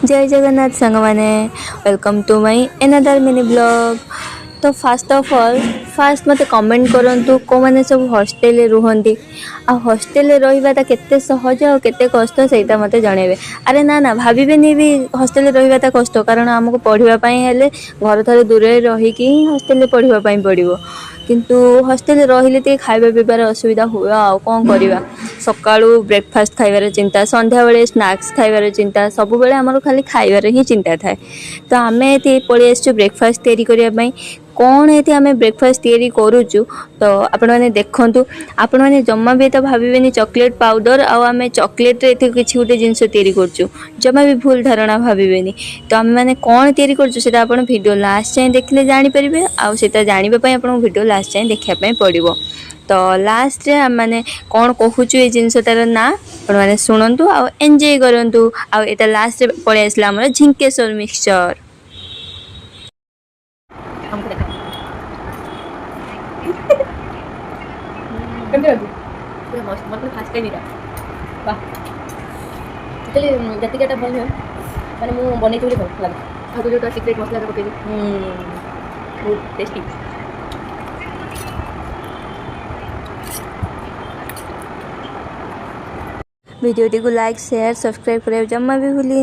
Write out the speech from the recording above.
जय जगन्नाथ सांग मैंने welcome to my another mini blog. तो फास्ट ऑफ ऑल फास्ट मते कमेंट करंतु को माने सब हॉस्टेल रे रुहंती आ हॉस्टेल रे रहिबाटा केते सहज आ केते कष्ट सेटा मते जणेबे। अरे ना ना भाबिबेनी भी हॉस्टेल रे रहिबाटा कष्ट, कारण हमको पढ़िबा पई हेले घर थारे दूर रे रही कि हॉस्टेल रे पढ़िबा पई पड़िबो। किंतु हॉस्टेल रे रहिले ते खाइबा पीबार असुविधा हुए आ कोन करिबा। सकाळू ब्रेकफास्ट खाइबार चिंता, संध्या बेले स्नैक्स खाइबार चिंता, सब बेले हमर खाली खाइबार ही चिंता थाए। तो आमे एते पळि आछू ब्रेकफास्ट तैयारी करिया पई। कौन ये आम ब्रेकफास्ट तैयारी करुचु तो आपण मैंने देखु, आपण मैंने जमा भी तो भावेनि चॉकलेट पाउडर आम चॉकलेट रे किसी गोटे जिनस तैयारी करचु, जमा भी भूल धारणा भावेनि। तो आम मैंने कौन तैयारी करचु सेटा आपण वीडियो लास्ट जाए देखले जानि परिबे, आ सेटा जानिबा पई आपण वीडियो लास्ट जाए देखिया पई पड़िबो। तो लास्ट रे आम मैंने कौन कहूचु ये जिनसटार ना आपण मैंने शुणु आ एंजॉय करंतु। आ एटा लास्ट रे पळे आसला हमर झिंकेश्वर मिक्सचर। पूरा मस्त मतलब फास्ट टाइम वाह एक्चुअली जतिकाटा भल हुए मैंने मुझे बनई भल लगे आगे जो सिक्रेट मसला पकई बहुत टेस्टी। वीडियो को लाइक शेयर सब्सक्राइब करें जमा भी भूलिए।